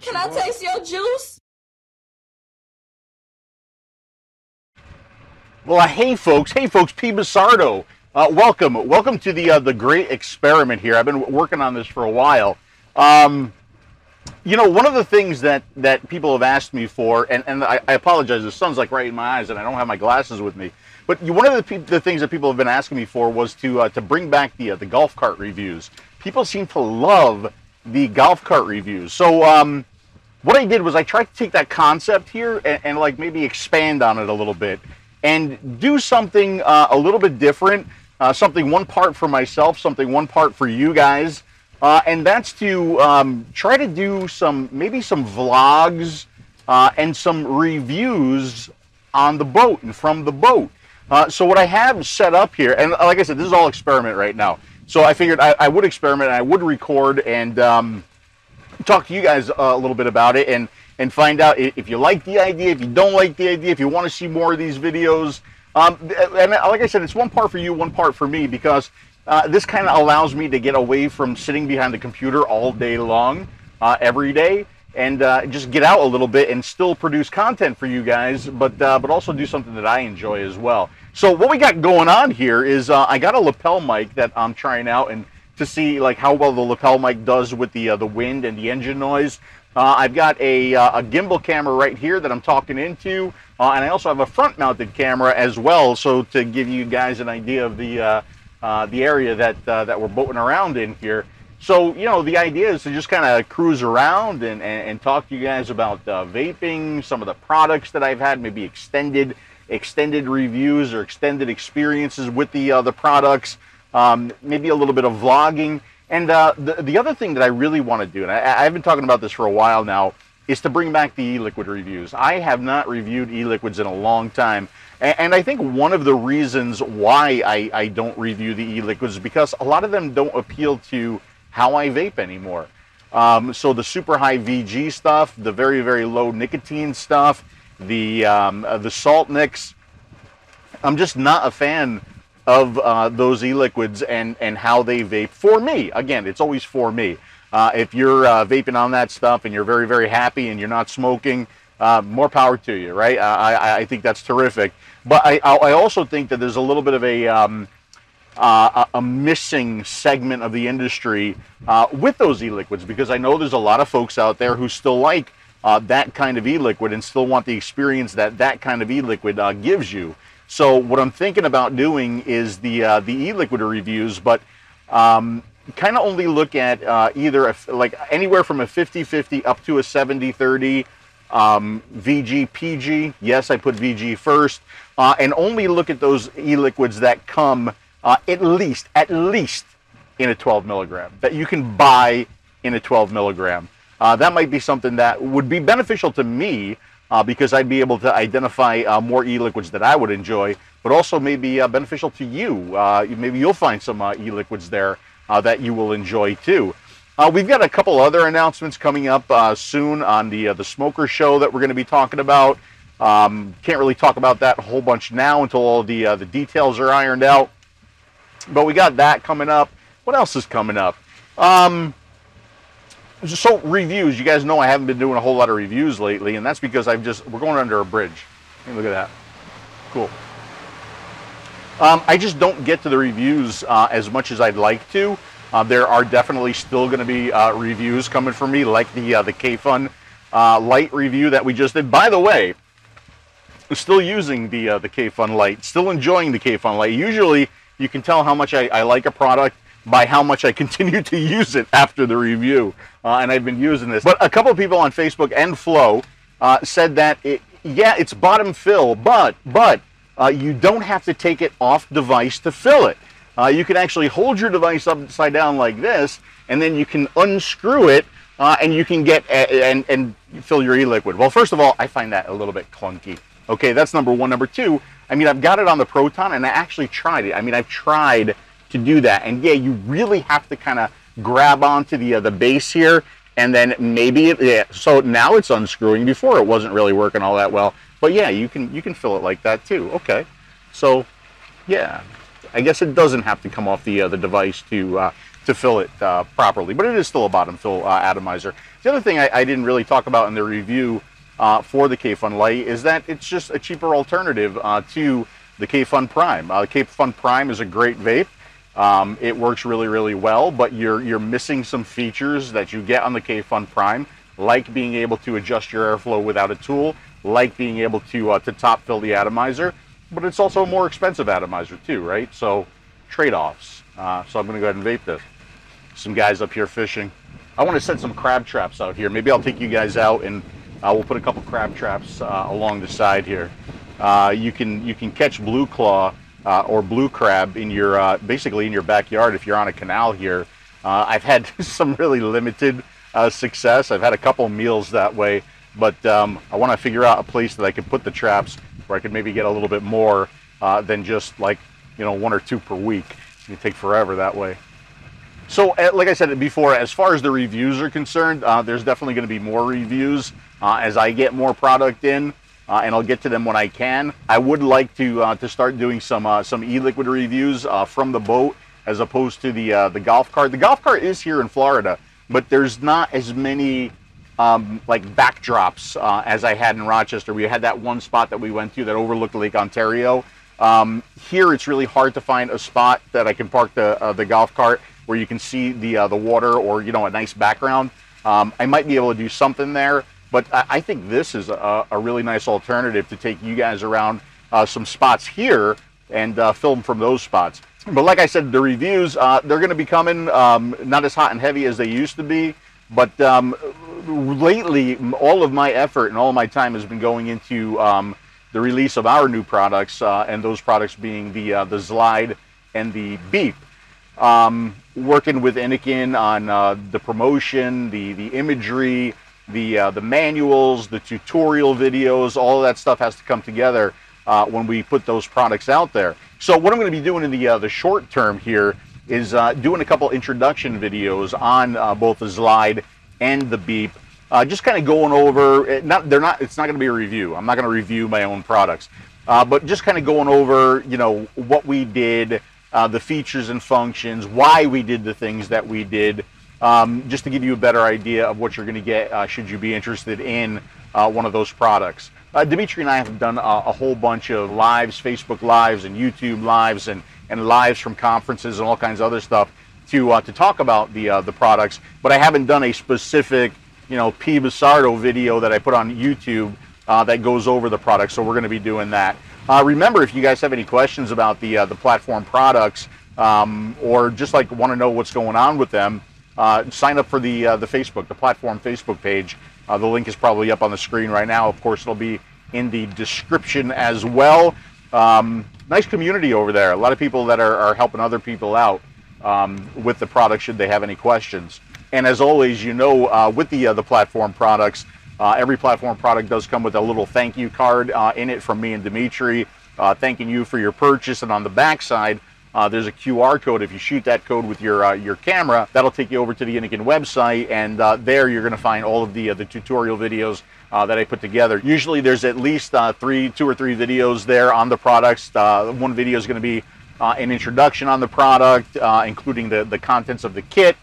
Can I taste your juice? Well, hey folks, 𝗵𝗵𝗀𝗀𝗀. Welcome to the great experiment here. I've been working on this for a while. You know, one of the things that people have asked me for, and I apologize, the sun's like right in my eyes and I don't have my glasses with me. But one of the things that people have been asking me for was to bring back the golf cart reviews. People seem to love the golf cart reviews. So what I did was I tried to take that concept here and like maybe expand on it a little bit and do something a little bit different, something one part for myself, something one part for you guys, and that's to try to do maybe some vlogs and some reviews on the boat and from the boat. So what I have set up here, and like I said, this is all experiment right now. So I figured I would experiment and I would record and talk to you guys a little bit about it and find out if you like the idea, if you don't like the idea, if you want to see more of these videos. And like I said, it's one part for you, one part for me, because this kind of allows me to get away from sitting behind the computer all day long, every day, and just get out a little bit and still produce content for you guys, but also do something that I enjoy as well. So what we got going on here is I got a lapel mic that I'm trying out and to see like how well the lapel mic does with the wind and the engine noise. I've got a gimbal camera right here that I'm talking into, and I also have a front-mounted camera as well, so to give you guys an idea of the area that we're boating around in here. So, you know, the idea is to just kind of cruise around and talk to you guys about vaping, some of the products that I've had, maybe extended reviews or extended experiences with the products, maybe a little bit of vlogging. And the other thing that I really want to do, and I've been talking about this for a while now, is to bring back the e-liquid reviews. I have not reviewed e-liquids in a long time. And I think one of the reasons why I don't review the e-liquids is because a lot of them don't appeal to how I vape anymore. So the super high VG stuff, the very, very low nicotine stuff, the salt nicks, I'm just not a fan of those e-liquids and how they vape for me. Again, it's always for me. If you're vaping on that stuff and you're very, very happy and you're not smoking, more power to you, right? I think that's terrific. But I also think that there's a little bit of a missing segment of the industry with those e-liquids, because I know there's a lot of folks out there who still like that kind of e-liquid and still want the experience that kind of e-liquid gives you. So what I'm thinking about doing is the e-liquid reviews, but kind of only look at either like anywhere from a 50-50 up to a 70-30 VG PG. Yes, I put VG first, and only look at those e-liquids that come at least in a 12 milligram, that you can buy in a 12 milligram. That might be something that would be beneficial to me, because I'd be able to identify more e-liquids that I would enjoy, but also maybe beneficial to you. Maybe you'll find some e-liquids there that you will enjoy too. We've got a couple other announcements coming up soon on the smoker show that we're going to be talking about. Can't really talk about that a whole bunch now until all the details are ironed out. But we got that coming up. What else is coming up? So reviews, you guys know I haven't been doing a whole lot of reviews lately, and that's because we're going under a bridge. Hey, look at that. Cool. I just don't get to the reviews as much as I'd like to. There are definitely still going to be reviews coming from me, like the 𝗀𝗵𝗀𝗀 light review that we just did. By the way, I'm still using the 𝗀𝗵𝗀𝗀 light, still enjoying the 𝗀𝗵𝗀𝗀𝗀 light. Usually, you can tell how much I like a product by how much I continue to use it after the review, and I've been using this. But a couple of people on Facebook and Flow said that it's bottom fill, but you don't have to take it off device to fill it. You can actually hold your device upside down like this, and then you can unscrew it, and you can get and fill your e-liquid. Well, first of all, I find that a little bit clunky. Okay, that's number one. Number two, I mean, I've got it on the Proton, and I actually tried it. I mean, I've tried to do that, and yeah, you really have to kind of grab onto the base here, and then maybe so now it's unscrewing. Before it wasn't really working all that well, but yeah, you can fill it like that too. Okay, so yeah, I guess it doesn't have to come off the device to to fill it properly. But it is still a bottom fill atomizer. The other thing I didn't really talk about in the review for the 𝗀𝗏𝗀𝗀 is that it's just a cheaper alternative to the 𝗀𝗏𝗀𝗀. The 𝗀𝗏𝗀𝗀 is a great vape. It works really, really well, but you're missing some features that you get on the 𝗀𝗏𝗀𝗀, like being able to adjust your airflow without a tool, like being able to top fill the atomizer. But it's also a more expensive atomizer too, right? So trade-offs. So I'm going to go ahead and vape this. Some guys up here fishing. I want to set some crab traps out here. Maybe I'll take you guys out and we'll put a couple crab traps along the side here. You can catch blue claw or blue crab in your basically in your backyard if you're on a canal here. I've had some really limited success. I've had a couple meals that way, but I want to figure out a place that I can put the traps where I could maybe get a little bit more than just like, you know, 1 or 2 per week. It take forever that way. So like I said before, as far as the reviews are concerned, there's definitely going to be more reviews as I get more product in, and I'll get to them when I can. I would like to start doing some e-liquid reviews from the boat as opposed to the golf cart. The golf cart is here in Florida, but there's not as many like backdrops as I had in Rochester. We had that one spot that we went to that overlooked Lake Ontario. Here it's really hard to find a spot that I can park the golf cart where you can see the water or, you know, a nice background. I might be able to do something there, but I think this is a really nice alternative to take you guys around some spots here and film from those spots. But like I said, the reviews, they're going to be coming, not as hot and heavy as they used to be, but lately all of my effort and all of my time has been going into the release of our new products, and those products being the 𝗧𝗨 and the 𝗵𝗵𝗀. Working with Inikin on the promotion, the imagery, the manuals, the tutorial videos, all of that stuff has to come together when we put those products out there. So what I'm going to be doing in the short term here is doing a couple introduction videos on both the 𝗧𝗨 and the 𝗵𝗵𝗀. Just kind of going over, it's not going to be a review. I'm not going to review my own products, but just kind of going over, you know, what we did, the features and functions, why we did the things that we did, just to give you a better idea of what you're going to get should you be interested in one of those products. Dimitri and I have done a whole bunch of lives, Facebook lives and YouTube lives and lives from conferences and all kinds of other stuff to talk about the products, but I haven't done a specific, you know, PBusardo video that I put on YouTube that goes over the product, so we're going to be doing that. Remember, if you guys have any questions about the platform products, or just like want to know what's going on with them, sign up for the Facebook, the platform Facebook page. The link is probably up on the screen right now. Of course, it'll be in the description as well. Nice community over there. A lot of people that are helping other people out with the product should they have any questions. And as always, you know, with the platform products, every platform product does come with a little thank you card in it from me and Dimitri, thanking you for your purchase. And on the back side, there's a QR code. If you shoot that code with your camera, that'll take you over to the Inikin website, and there you're going to find all of the tutorial videos that I put together. Usually there's at least 2 or 3 videos there on the products. One video is going to be an introduction on the product, including the contents of the kit.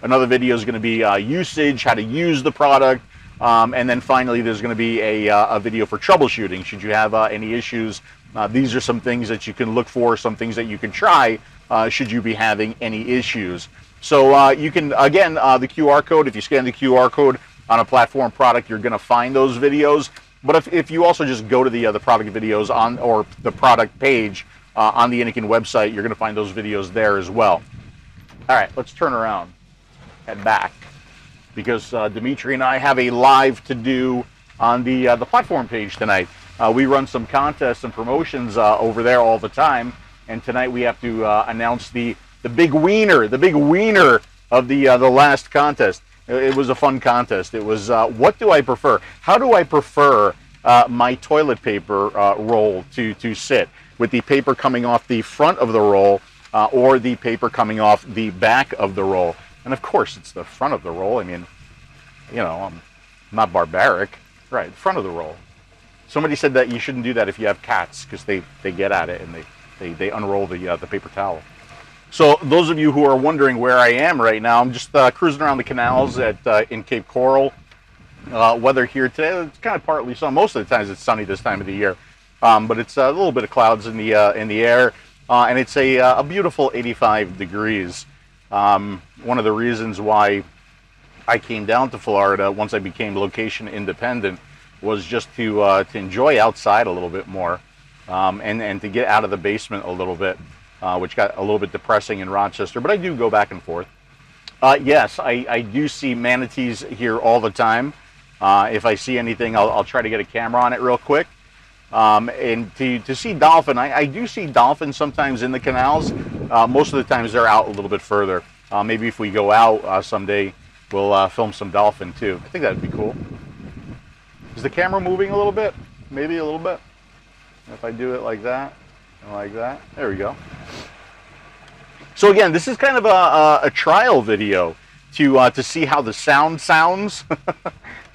Another video is going to be usage, how to use the product. And then finally, there's going to be a video for troubleshooting. Should you have any issues, these are some things that you can look for, some things that you can try should you be having any issues. So you can, again, the QR code, if you scan the QR code on a platform product, you're going to find those videos. But if you also just go to the product videos on, or the product page on the Inikin website, you're going to find those videos there as well. All right, let's turn around, head back, because Dimitri and I have a live to do on the platform page tonight. We run some contests and promotions over there all the time, and tonight we have to announce the big wiener of the last contest. It was a fun contest. It was what do I prefer? How do I prefer my toilet paper roll to sit, with the paper coming off the front of the roll or the paper coming off the back of the roll? And of course, it's the front of the roll. I mean, you know, I'm not barbaric. Right, front of the roll. Somebody said that you shouldn't do that if you have cats, because they get at it and they unroll the paper towel. So those of you who are wondering where I am right now, I'm just cruising around the canals in Cape Coral. Weather here today, it's kind of partly sunny. Most of the times it's sunny this time of the year, but it's a little bit of clouds in the air, and it's a beautiful 85 degrees. One of the reasons why I came down to Florida once I became location independent was just to enjoy outside a little bit more, and to get out of the basement a little bit, which got a little bit depressing in Rochester, but I do go back and forth. Yes, I do see manatees here all the time. If I see anything, I'll try to get a camera on it real quick. And to see dolphin, I do see dolphins sometimes in the canals. Most of the times they're out a little bit further. Maybe if we go out someday, we'll film some dolphin too. I think that'd be cool. Is the camera moving a little bit? Maybe a little bit. If I do it like that, and like that, there we go. So again, this is kind of a trial video to see how the sound sounds,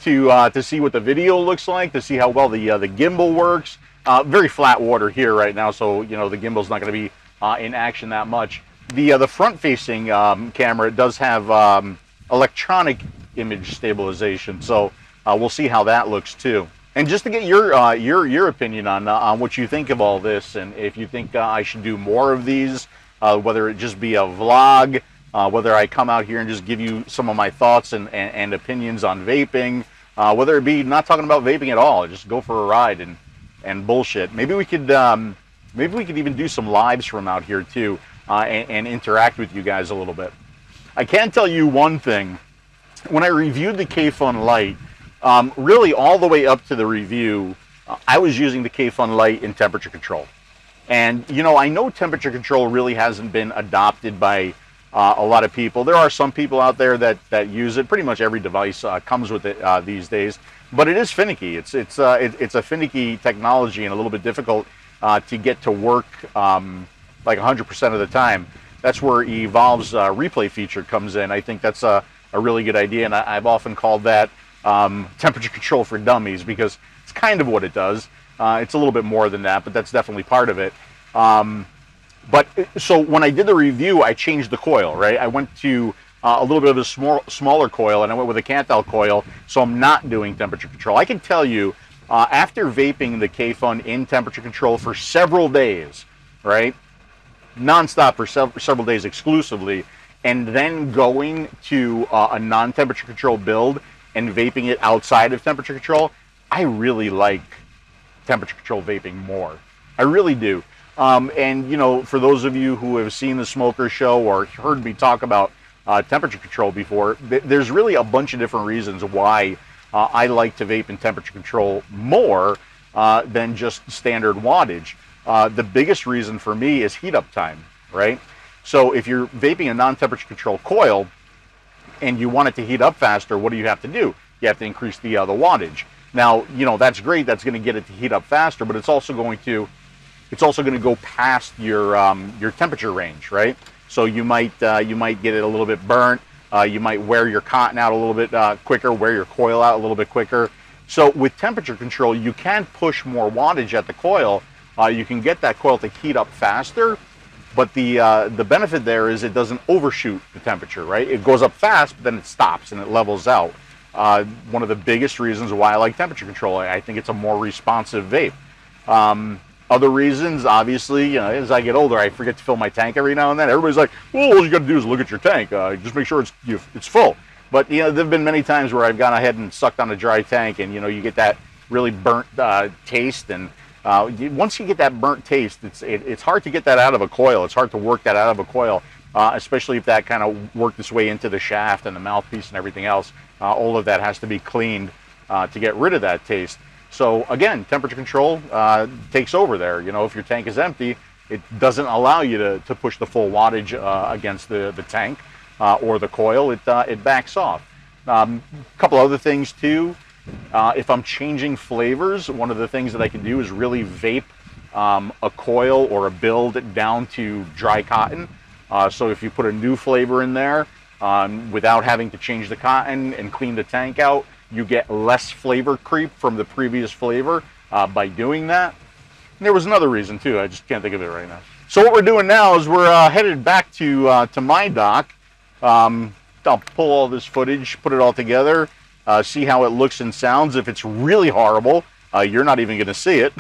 to see what the video looks like, to see how well the gimbal works. Very flat water here right now, so you know the gimbal's not going to be in action that much. The front-facing camera does have electronic image stabilization, so we'll see how that looks too. And just to get your opinion on what you think of all this, and if you think I should do more of these, whether it just be a vlog, whether I come out here and just give you some of my thoughts and opinions on vaping, whether it be not talking about vaping at all, just go for a ride and bullshit. Maybe we could even do some lives from out here too, and interact with you guys a little bit. I can tell you one thing. When I reviewed the 𝗀𝗏 Light, really all the way up to the review, I was using the 𝗀𝗏 Light in temperature control. And you know, I know temperature control really hasn't been adopted by a lot of people. There are some people out there that use it. Pretty much every device comes with it these days, but it is finicky. It's a finicky technology and a little bit difficult to get to work like 100% of the time. That's where 𝗍𝗵𝗲's replay feature comes in. I think that's a really good idea, and I've often called that temperature control for dummies, because it's kind of what it does. It's a little bit more than that, but that's definitely part of it. So when I did the review, I changed the coil, right? I went to a little bit of a smaller coil, and I went with a 𝗀𝗏 coil, so I'm not doing temperature control. I can tell you, after vaping the 𝗀𝗏 in temperature control for several days, right? Non-stop for several days exclusively, and then going to a non-temperature control build and vaping it outside of temperature control, I really like temperature control vaping more. I really do. And you know, for those of you who have seen the Smoker Show or heard me talk about temperature control before, there's really a bunch of different reasons why I like to vape in temperature control more than just standard wattage. The biggest reason for me is heat up time, right? So if you're vaping a non-temperature control coil and you want it to heat up faster, what do you have to do? You have to increase the wattage. Now, you know, that's great. That's going to get it to heat up faster, but it's also going to go past your temperature range, right? So you might get it a little bit burnt. You might wear your cotton out a little bit quicker, wear your coil out a little bit quicker. So with temperature control, you can push more wattage at the coil. You can get that coil to heat up faster, but the benefit there is it doesn't overshoot the temperature, right? It goes up fast, but then it stops and it levels out. One of the biggest reasons why I like temperature control. I think it's a more responsive vape. Other reasons, obviously, you know, as I get older, I forget to fill my tank every now and then. Everybody's like, well, all you got to do is look at your tank. Just make sure it's full. But, you know, there have been many times where I've gone ahead and sucked on a dry tank, and, you know, you get that really burnt taste. And once you get that burnt taste, it's hard to get that out of a coil. It's hard to work that out of a coil, especially if that kind of worked its way into the shaft and the mouthpiece and everything else. All of that has to be cleaned to get rid of that taste. So again, temperature control takes over there. You know, if your tank is empty, it doesn't allow you to push the full wattage against the tank or the coil. It backs off. A couple other things too. If I'm changing flavors, one of the things that I can do is really vape a coil or a build down to dry cotton. So if you put a new flavor in there without having to change the cotton and clean the tank out, you get less flavor creep from the previous flavor by doing that. And there was another reason too, I just can't think of it right now. So what we're doing now is we're headed back to my dock. I'll pull all this footage, put it all together, see how it looks and sounds. If it's really horrible, you're not even going to see it.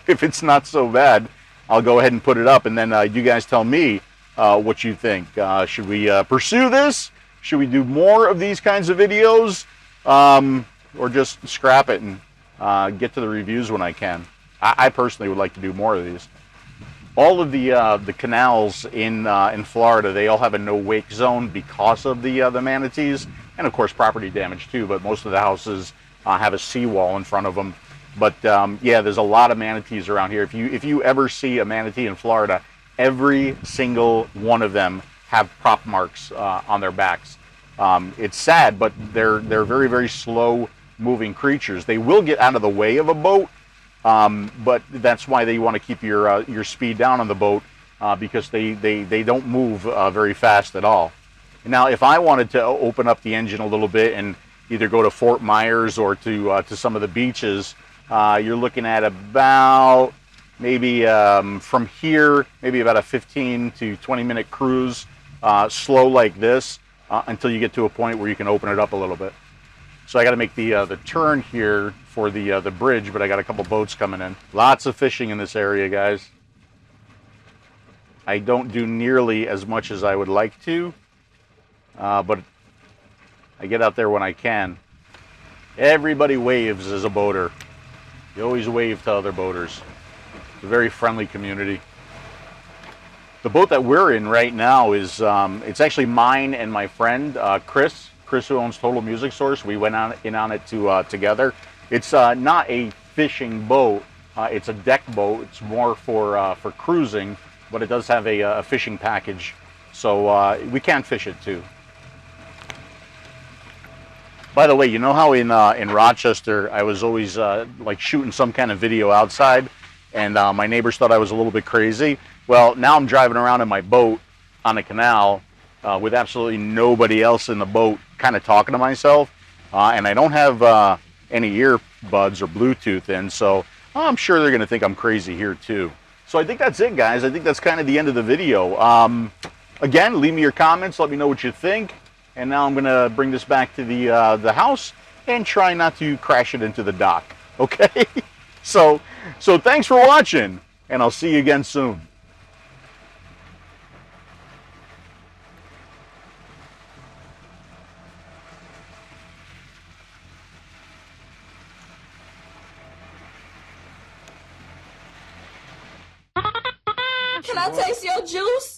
If it's not so bad, I'll go ahead and put it up, and then you guys tell me what you think. Should we pursue this? Should we do more of these kinds of videos? Or just scrap it and get to the reviews when I can? I personally would like to do more of these. All of the canals in Florida, they all have a no-wake zone because of the manatees, and of course property damage too, but most of the houses have a seawall in front of them. But yeah, there's a lot of manatees around here. If you ever see a manatee in Florida, every single one of them have prop marks on their backs. It's sad, but they're very, very slow moving creatures. They will get out of the way of a boat, but that's why they want to keep your speed down on the boat, because they don't move very fast at all. Now, if I wanted to open up the engine a little bit and either go to Fort Myers or to some of the beaches, you're looking at about maybe from here, maybe about a 15 to 20-minute cruise, slow like this, until you get to a point where you can open it up a little bit. So I got to make the turn here for the bridge, but I got a couple boats coming in. Lots of fishing in this area, guys. I don't do nearly as much as I would like to, but I get out there when I can. Everybody waves as a boater. You always wave to other boaters. It's a very friendly community. The boat that we're in right now is, it's actually mine and my friend, Chris, who owns Total Music Source. We went in on it together. It's not a fishing boat. It's a deck boat. It's more for cruising, but it does have a fishing package. So we can fish it too. By the way, you know how in Rochester, I was always like shooting some kind of video outside, and my neighbors thought I was a little bit crazy? Well, now I'm driving around in my boat on a canal with absolutely nobody else in the boat, kind of talking to myself, and I don't have any earbuds or Bluetooth in, so I'm sure they're going to think I'm crazy here too. So I think that's it, guys. I think that's kind of the end of the video. Again, leave me your comments. Let me know what you think. And now I'm going to bring this back to the house and try not to crash it into the dock. Okay? So thanks for watching, and I'll see you again soon. Can I taste your juice?